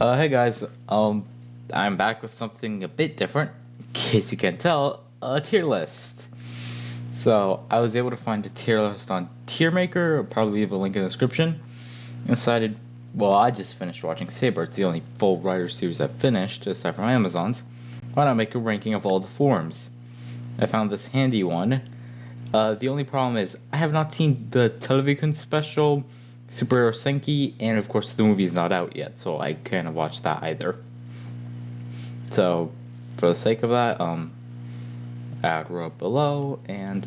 Hey guys, I'm back with something a bit different. In case you can tell, a tier list. So I was able to find a tier list on Tiermaker. I'll probably leave a link in the description. And decided, well, I just finished watching Saber. It's the only full writer series I've finished, aside from Amazon's. Why not make a ranking of all the forms? I found this handy one. The only problem is I have not seen the television special, Superhero Senki, and of course the movie's not out yet, so I can't watch that either. So, for the sake of that, add row below and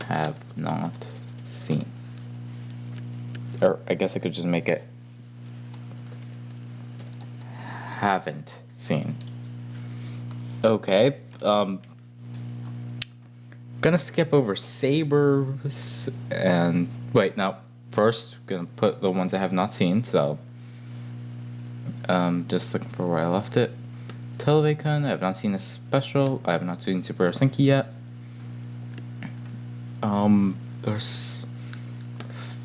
have not seen. Or I guess I could just make it haven't seen. Okay, gonna skip over sabers and wait, no. First, gonna put the ones I have not seen, so just looking for where I left it. Television, I have not seen a special. I have not seen Super Senki yet. There's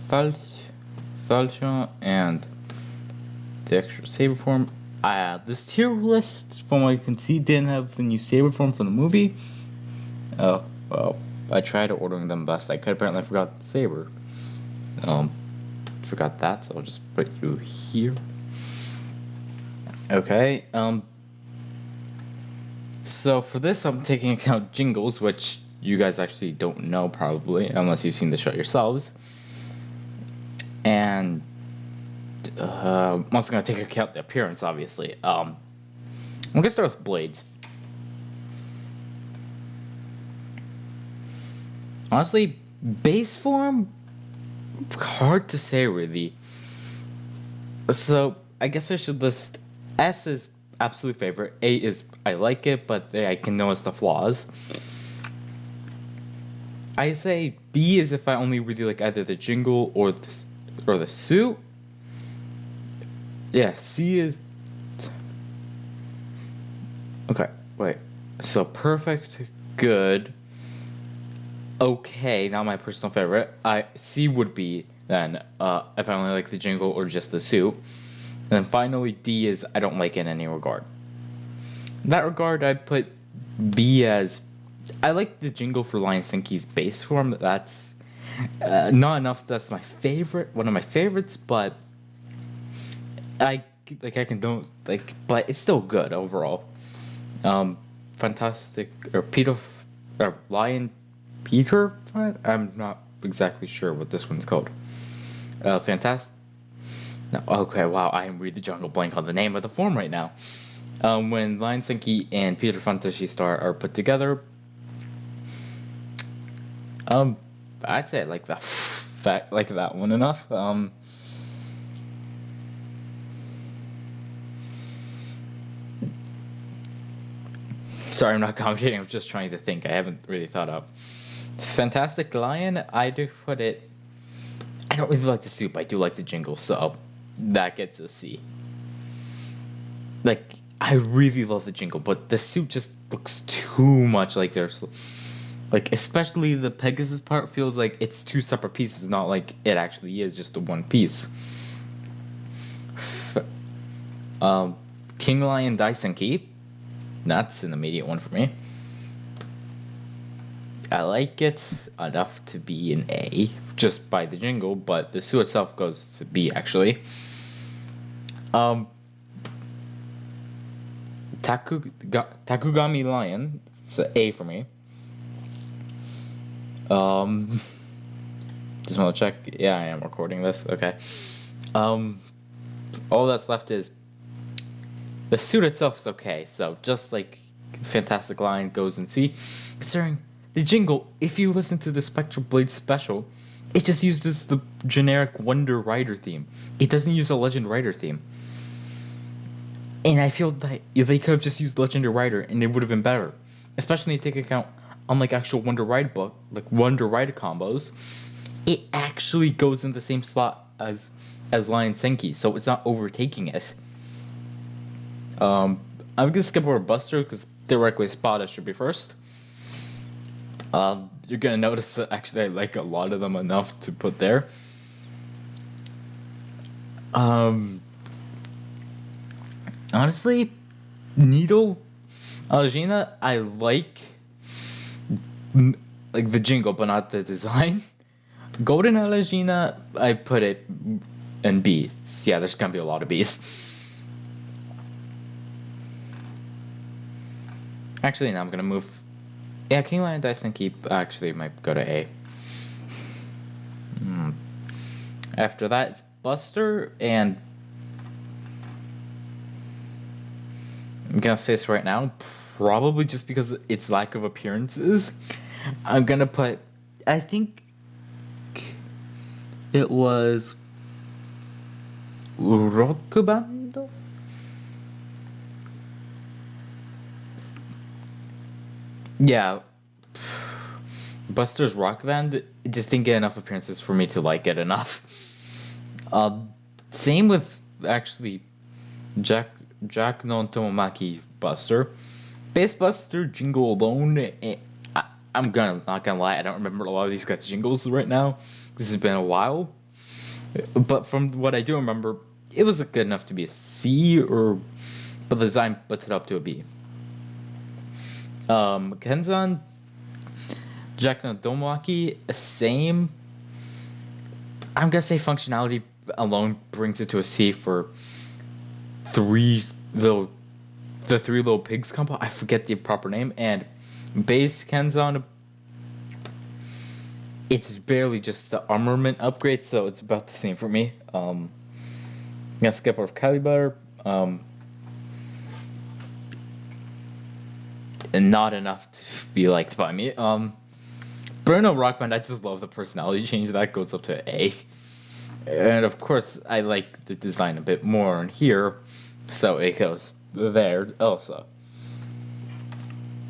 Falchion and the extra saber form. This tier list, from what you can see, didn't have the new saber form from the movie. Oh, well, I tried ordering them best I could. Apparently, I forgot the saber. Forgot that, so I'll just put you here. Okay, so for this, I'm taking account jingles, which you guys actually don't know probably, unless you've seen the show yourselves. And I'm also gonna take account the appearance, obviously. I'm gonna start with blades. Honestly, base form, hard to say really. So I guess I should list S is absolute favorite, A is I like it, but I can notice the flaws. I say B is if I only really like either the jingle or the suit. Yeah, C is okay. Wait, so perfect, good, okay. Not my personal favorite. C would be then if I only like the jingle or just the suit. And then finally D is I don't like it in any regard. In that regard, I'd put B as I like the jingle for Lion Senki's base form. That's not enough. That's my favorite, one of my favorites, but I can don't like, but it's still good overall. Fantastic or Peter or Lion Peter. I'm not exactly sure what this one's called. Fantastic. No, okay, wow, I am really jungle blank on the name of the form right now. When Lion Senki and Peter Fantasy Star are put together, I'd say I like that one enough. Sorry, I'm not commentating. I'm just trying to think. I haven't really thought of. Fantastic Lion, I do put it. I don't really like the soup. I do like the jingle, so that gets a C. Like, I really love the jingle, but the suit just looks too much like there's, like, especially the Pegasus part feels like it's two separate pieces, not like it actually is just a one piece. King Lion Daisenki, that's an immediate one for me. I like it enough to be an A, just by the jingle, but the suit itself goes to B, actually. Takugami Lion, it's an A for me. Just want to check. Yeah, I am recording this. Okay. All that's left is the suit itself is okay. So just like Fantastic Lion goes in C, considering the jingle, if you listen to the Spectral Blade special, it just uses the generic Wonder Rider theme. It doesn't use a Legend Rider theme. And I feel that they could have just used Legendary Rider and it would have been better. Especially when you take account, unlike actual Wonder Ride book, like Wonder Ride combos, it actually goes in the same slot as Lion Senki, so it's not overtaking it. I'm gonna skip over Buster because theoretically Spada should be first. You're gonna notice that actually I like a lot of them enough to put there. Um, honestly, Needle Algina, I like the jingle, but not the design. Golden Algina, I put it in B. Yeah, there's gonna be a lot of B's. Actually, now I'm gonna move. Yeah, King Lion Dice and Keep actually might go to A. After that, it's Buster, and I'm gonna say this right now, probably just because its lack of appearances, I'm gonna put. I think it was Rockband. Yeah, Buster's Rock Band just didn't get enough appearances for me to like it enough. Same with actually Jack no Tomomaki Buster. Bass Buster Jingle alone. I'm not gonna lie, I don't remember a lot of these guys' jingles right now. This has been a while. But from what I do remember, it was good enough to be a C, but the design puts it up to a B. Kenzan Jack no Domaki, same. I'm gonna say functionality alone brings it to a C for the three little pigs combo. I forget the proper name. And base Kenzan, it's barely just the armament upgrade, so it's about the same for me. I'm gonna skip over Caliber. And not enough to be liked by me. Bruno Rock Band, I just love the personality change. That goes up to A. And of course, I like the design a bit more in here, so it goes there also.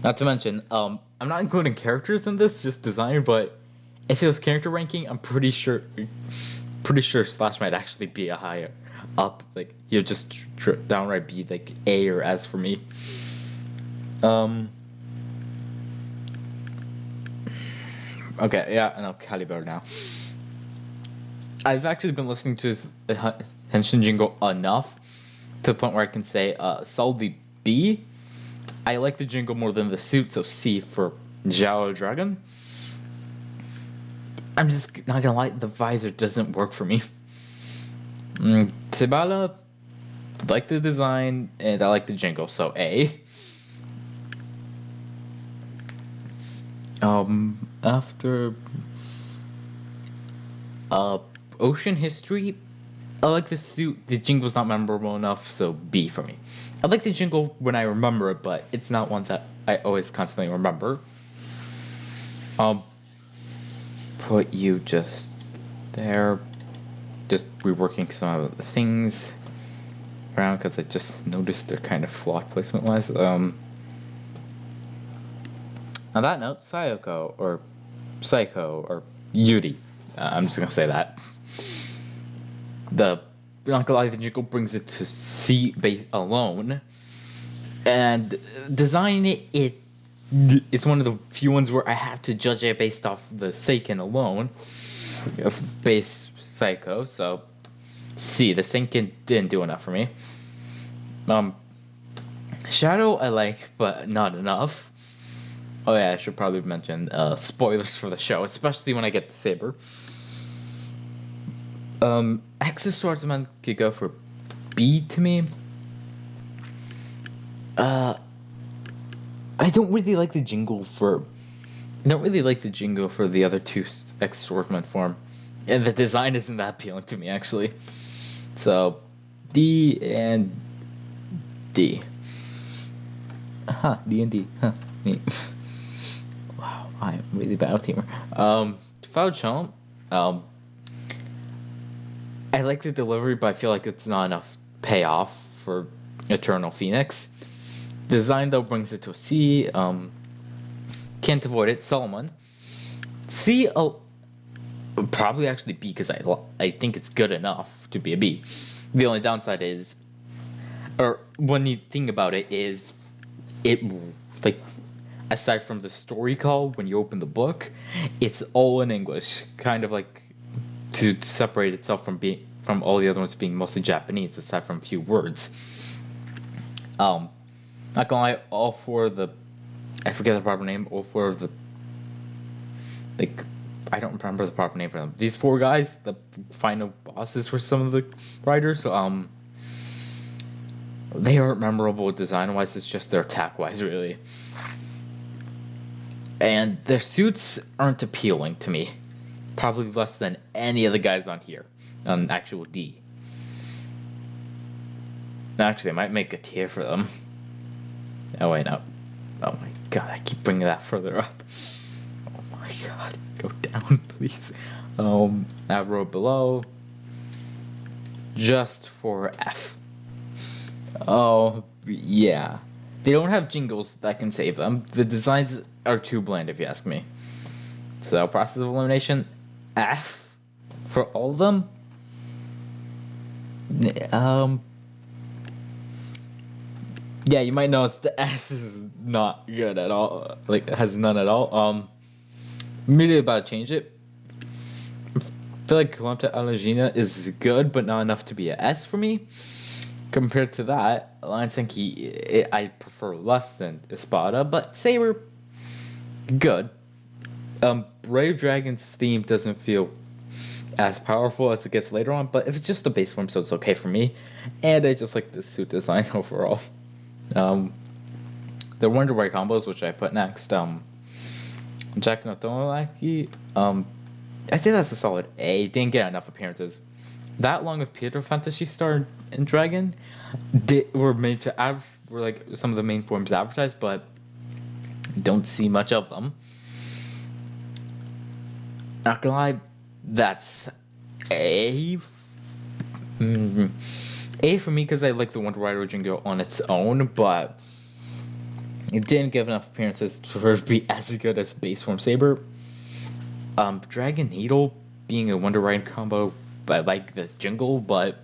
Not to mention, I'm not including characters in this, just design, but if it was character ranking, I'm pretty sure Slash might actually be a higher up. Like, he'll just downright be like A or S for me. Okay, yeah, I know Caliber now. I've actually been listening to his Henshin jingle enough to the point where I can say solidly B. I like the jingle more than the suit, so C for Zhao Dragon. I'm just not gonna lie, the visor doesn't work for me. Tsubala, like the design, and I like the jingle, so A. After Ocean History, I like the suit. The jingle's not memorable enough, so B for me. I like the jingle when I remember it, but it's not one that I always constantly remember. Put you just there. Just reworking some of the things around because I just noticed they're kind of flawed placement-wise. On that note, Psycho or Yuri. I'm just gonna say that. The Blanca jingle brings it to C base alone, and design it's one of the few ones where I have to judge it based off the Seiken alone of base Psycho. So C, the Seiken didn't do enough for me. Shadow I like, but not enough. Oh yeah, I should probably mention spoilers for the show, especially when I get to Saber. Axis Swordsman could go for B to me. I don't really like the jingle for the other two X Swordsman form, and the design isn't that appealing to me actually. So D and D. D and D. Neat. Wow, I'm really bad with humor. Fao Chom, I like the delivery, but I feel like it's not enough payoff for Eternal Phoenix. Design though brings it to a C. Can't avoid it. Solomon. C. Probably actually B because I think it's good enough to be a B. The only downside is, or one neat thing about it is, it like aside from the story call when you open the book, it's all in English, kind of like to separate itself from all the other ones being mostly Japanese, aside from a few words. Not gonna lie, all four of the, I forget the proper name, all four of the, like, I don't remember the proper name for them. These four guys, the final bosses for some of the riders, they aren't memorable design-wise, it's just their attack-wise, really. And their suits aren't appealing to me. Probably less than any of the guys on here, on actual D. Actually, I might make a tier for them. Oh, wait, no. Oh my god, I keep bringing that further up. Oh my god, go down, please. I wrote below, just for F. Oh, yeah. They don't have jingles that can save them. The designs are too bland, if you ask me. So, process of elimination, F for all of them. Yeah, you might notice the S is not good at all. Like, it has none at all. Immediately about to change it. I feel like Untitled is good, but not enough to be an S for me. Compared to that, Lion Senki, I prefer less than Espada, but Saber, good. Brave Dragon's theme doesn't feel as powerful as it gets later on, but if it's just a base form, so it's okay for me. And I just like the suit design overall. The Wonder Boy combos, which I put next, Jack no Tomoaki, I say that's a solid A. Didn't get enough appearances. That, along with Peter Fantasy Star and Dragon, were made to were like some of the main forms advertised, but don't see much of them. Not gonna lie, that's A. A for me because I like the Wonder Rider jingle on its own, but it didn't give enough appearances for it to be as good as base form Saber. Dragon Needle being a Wonder Rider combo, I like the jingle, but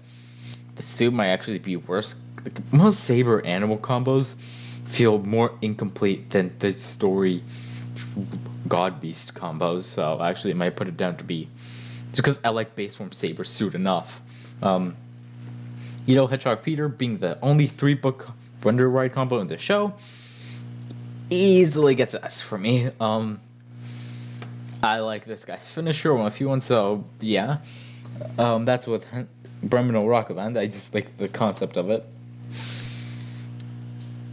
the suit might actually be worse. Most Saber animal combos feel more incomplete than the story God Beast combos, so actually I might put it down to B. Just because I like base form Saber suit enough. Hedgehog Peter being the only 3-book Wonder Ride combo in the show easily gets S for me. I like this guy's finisher on a few ones, so yeah. That's with Bremen no Rock Event. I just like the concept of it.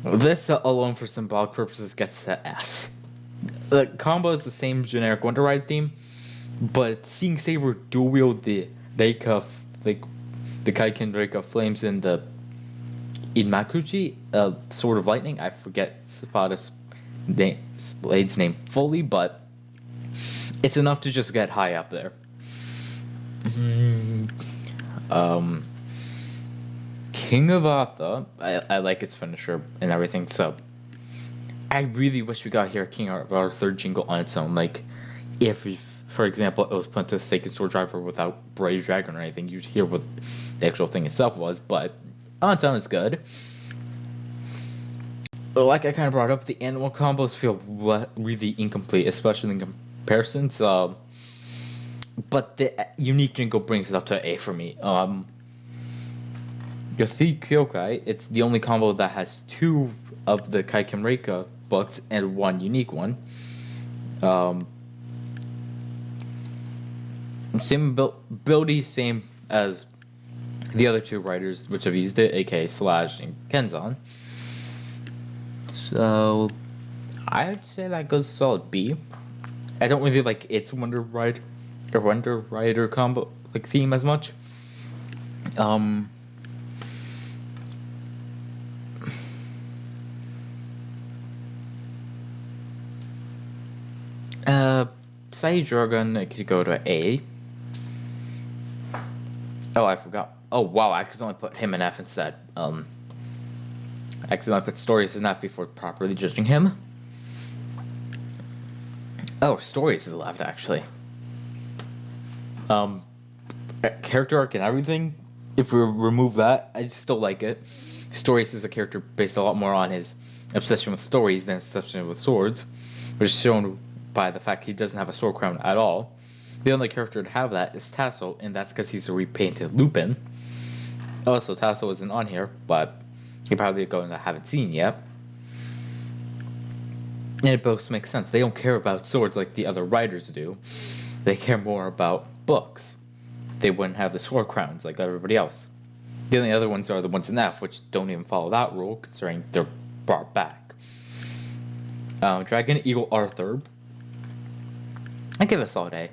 This alone, for symbolic purposes, gets to S. The combo is the same generic Wonder Ride theme, but seeing Saber dual wield the Reika, like the Kaiken Reika flames in the Inmakuchi, Sword of Lightning. I forget Zapata's blade's name fully, but it's enough to just get high up there. King of Atha, I like its finisher and everything, so I really wish we got here King of Atha third jingle on its own. Like, if, for example, it was put into a Sacred Sword Driver without Brave Dragon or anything, you'd hear what the actual thing itself was, but on its own it's good. Like I kind of brought up, the animal combos feel really incomplete, especially in comparison. So, but the unique jingle brings it up to A for me. Yathi Kyokai, it's the only combo that has 2 of the Kaiken Reika books and 1 unique one. Same ability, same as the other 2 writers which have used it, aka Slash and Kenzan. So I'd say that goes solid B. I don't really like its Wonder Rider combo like theme as much. Sage Dragon, I could go to A. Oh, I forgot. Oh, wow, I accidentally put him in F instead. I accidentally put Stories in F before properly judging him. Oh, Stories is left, actually. Character arc and everything, if we remove that, I still like it. Stories is a character based a lot more on his obsession with stories than his obsession with swords, which is shown by the fact he doesn't have a sword crown at all. The only character to have that is Tassel, and that's because he's a repainted Lupin. Also, Tassel isn't on here, but you're probably going to haven't seen yet. And it both makes sense. They don't care about swords like the other writers do. They care more about books. They wouldn't have the sword crowns like everybody else. The only other ones are the ones in F, which don't even follow that rule, considering they're brought back. Dragon Eagle Arthur. I give it a solid A.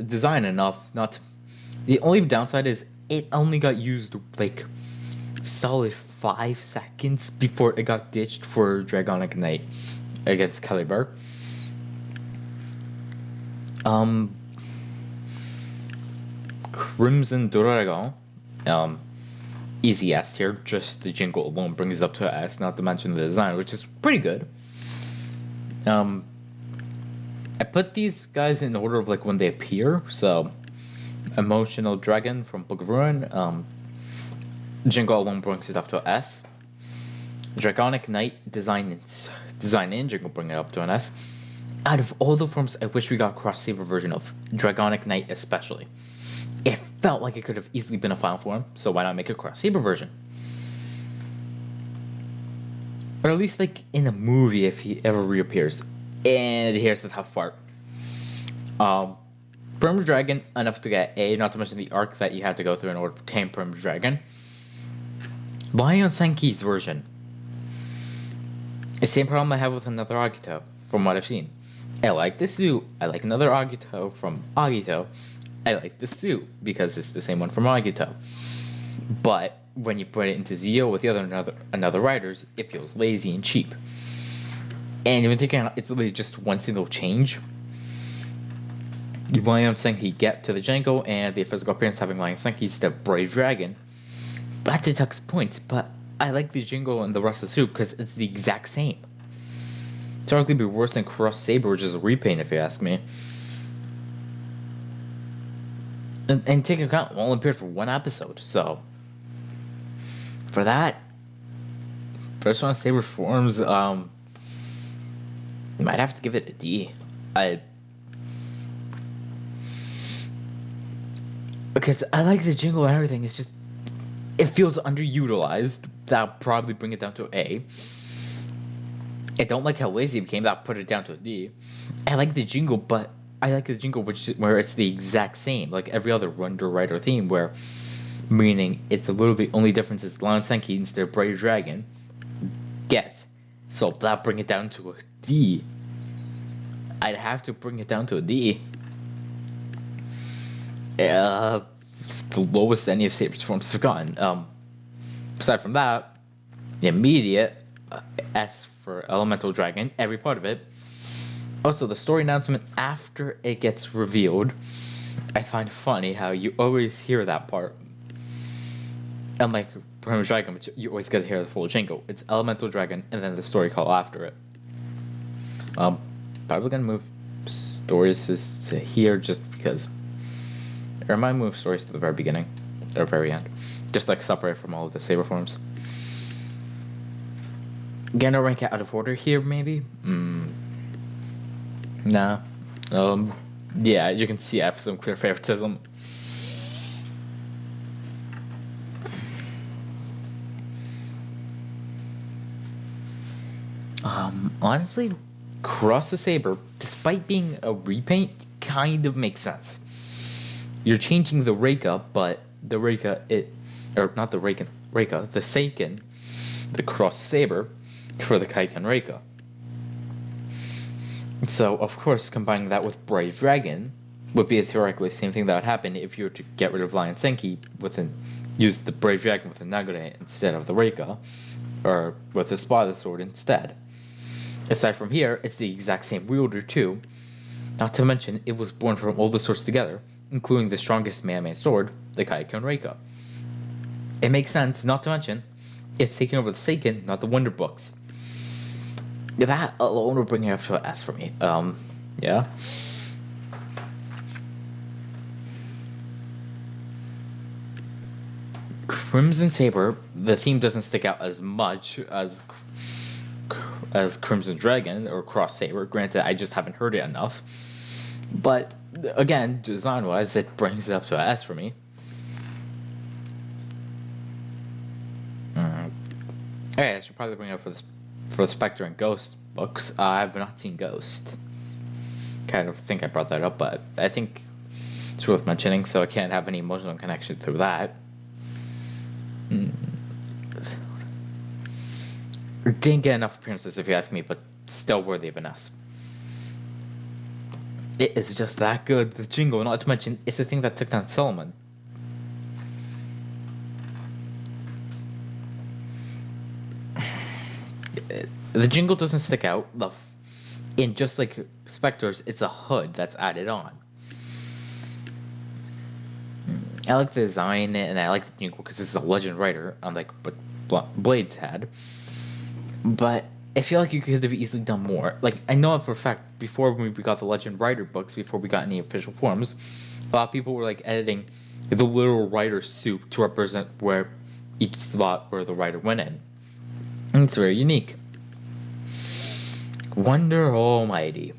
Design enough, not. The only downside is it only got used like solid 5 seconds before it got ditched for Dragonic Knight against Caliber. Crimson Dragon. Easy S tier, just the jingle alone brings it up to S, not to mention the design, which is pretty good. I put these guys in order of like when they appear, so Emotional Dragon from Book of Ruin, jingle alone brings it up to S. Dragonic Knight design in jingle bring it up to an S. Out of all the forms, I wish we got cross saber version of Dragonic Knight especially. It felt like it could have easily been a final form, so why not make a cross saber version? Or at least like in a movie if he ever reappears. And here's the tough part. Perimeter Dragon, enough to get A, not to mention the arc that you had to go through in order to tame Perimeter Dragon. Lion Senki's version. The same problem I have with another Agito, from what I've seen. I like the suit, I like another Agito from Agito. I like the suit because it's the same one from Agito. But when you put it into Zio with the another writers, it feels lazy and cheap. And even thinking it's literally just one single change. Lion Senki get to the Django and the physical appearance having Lion Senki instead of Brave Dragon. That deducts points, but I like the jingle and the rest of the suit because it's the exact same. It's arguably be worse than Cross Saber, which is a repaint if you ask me. And take account, it only appeared for one episode, so for that, first one Saber forms, might have to give it a D. Because I like the jingle and everything, it's just it feels underutilized. That'll probably bring it down to A. I don't like how lazy it became. That put it down to a D. I like the jingle, but I like the jingle where it's the exact same, like every other Wonder Rider theme, where meaning it's a little the only difference is Lion Senki instead of Brave Dragon. Guess. So that bring it down to a D. I'd have to bring it down to a D. It's the lowest any of Saber's forms have gotten. Aside from that, the immediate S for Elemental Dragon, every part of it. Also, the story announcement after it gets revealed, I find funny how you always hear that part. Unlike Prime Dragon, which you always get to hear the full jingle. It's Elemental Dragon and then the story call after it. Probably gonna move stories to here just because. Or I might move stories to the very beginning, or very end, just like separate from all of the Saber forms. Gonna rank it out of order here, maybe? Nah. Yeah, you can see I have some clear favoritism. Honestly, Cross the Saber, despite being a repaint, kind of makes sense. You're changing the Reika, but the Reika, not the Reika, the Seiken, the Cross Saber, for the Kaiken Reika. So, of course, combining that with Brave Dragon would be theoretically the same thing that would happen if you were to get rid of Lion Senki use the Brave Dragon with the Nagore instead of the Reika, or with the Spotted Sword instead. Aside from here, it's the exact same wielder too. Not to mention, it was born from all the swords together, including the strongest man-made sword, the Kaiken Reika. It makes sense, not to mention, it's taking over the Seiken, not the Wonder Books. That alone will bring it up to an S for me. Yeah. Crimson Saber, the theme doesn't stick out as much as Crimson Dragon or Cross Saber. Granted, I just haven't heard it enough. But again, design-wise, it brings it up to an S for me. Okay, I should probably bring it up for the Spectre and Ghost books. I have not seen Ghost. Kind of think I brought that up, but I think it's worth mentioning, so I can't have any emotional connection through that. Didn't get enough appearances, if you ask me, but still worthy of an S. It is just that good. The jingle, not to mention, it's the thing that took down Solomon. The jingle doesn't stick out. In just like Spectre's, it's a hood that's added on. I like the design and I like the jingle because this is a legend writer, unlike what Blades had. But I feel like you could have easily done more. Like, I know for a fact, before when we got the legend writer books, before we got any official forms, a lot of people were like editing the literal writer soup to represent where each slot where the writer went in. And it's very unique. Wonder Almighty.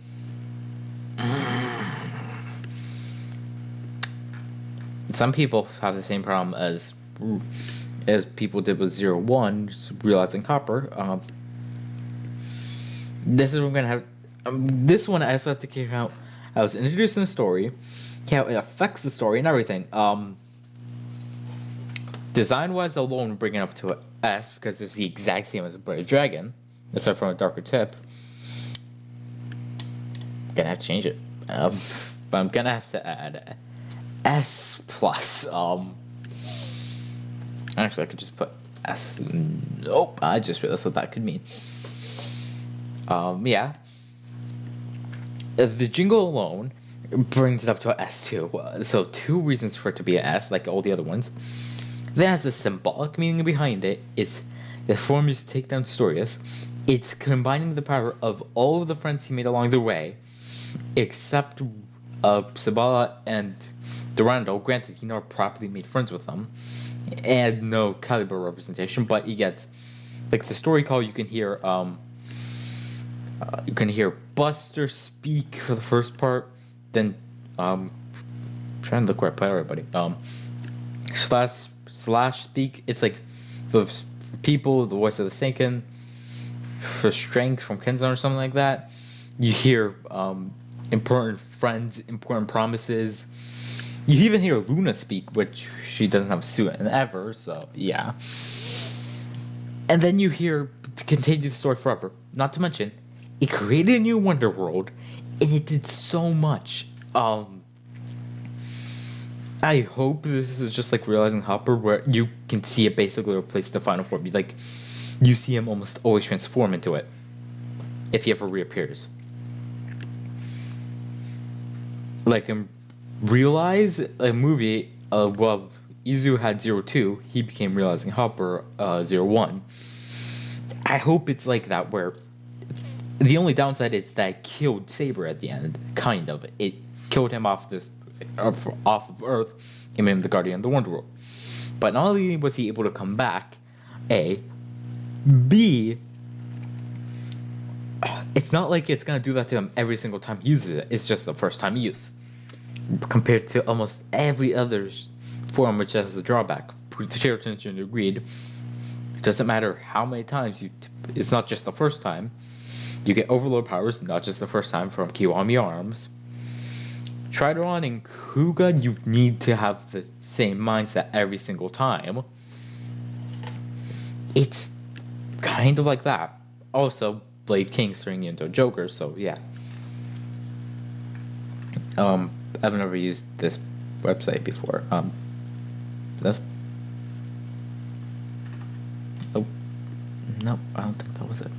Some people have the same problem as people did with 01, realizing Hopper. This is what we're gonna have. This one I also have to care how I was introduced in the story, how it affects the story and everything. Design-wise alone, bringing it up to an S because it's the exact same as a Brave Dragon, except from a darker tip. I'm gonna have to change it, but I'm gonna have to add S plus. Actually, I could just put S. Nope, I just realized what that could mean. Yeah. The jingle alone brings it up to an S2. So 2 reasons for it to be an S, like all the other ones. Then has a symbolic meaning behind it. It's the form used to take down Storius. It's combining the power of all of the friends he made along the way, except Sabala and Durando. Granted, he never properly made friends with them, and no caliber representation. But you get, like the story call, you can hear Buster speak for the first part. Then trying to look where I put everybody. Slash speak. It's like the people, the voice of the Sinkin, for strength from Kenzan or something like that. You hear important friends, important promises. You even hear Luna speak, which she doesn't have a suit in ever, so yeah. And then you hear to continue the story forever. Not to mention, it created a new Wonder World, and it did so much. I hope this is just like realizing Hopper, where you can see it basically replace the final form. Like, you see him almost always transform into it, if he ever reappears. Like, Realize, a movie, well, Izu had 02, he became Realizing Hopper, 01. I hope it's like that, where the only downside is that it killed Saber at the end, kind of. It killed him off of Earth, and made him the Guardian of the Wonder World. But not only was he able to come back, A, B, it's not like it's gonna do that to him every single time he uses it. It's just the first time use, compared to almost every other form which has a drawback. Potato Tension agreed. It doesn't matter how many times it's not just the first time. You get overload powers, not just the first time, from Kiwami Arms. Trideron and Kuga, you need to have the same mindset every single time. It's kind of like that. Also, Blade King's turning into a Joker, so yeah. I've never used this website before. This? Oh, no, I don't think that was it.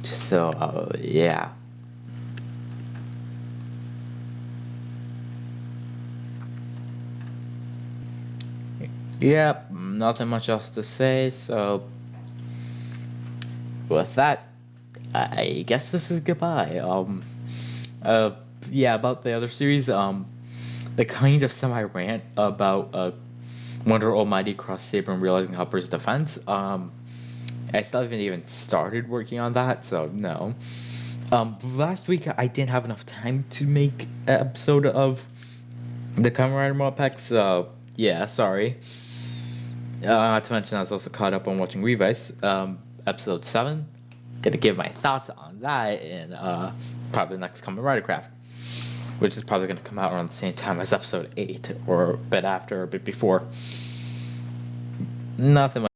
So, yeah. Yep, nothing much else to say, so with that, I guess this is goodbye. Yeah, about the other series, the kind of semi-rant about, Wonder Almighty Cross Saber and Realizing Hopper's Defense. I still haven't even started working on that, so no. Last week I didn't have enough time to make an episode of the Kamen Rider mod pack, so yeah, sorry. Not to mention I was also caught up on watching Revice, episode 7. Gonna give my thoughts on that in probably the next Kamen Rider Craft, which is probably gonna come out around the same time as episode 8, or a bit after, or a bit before. Nothing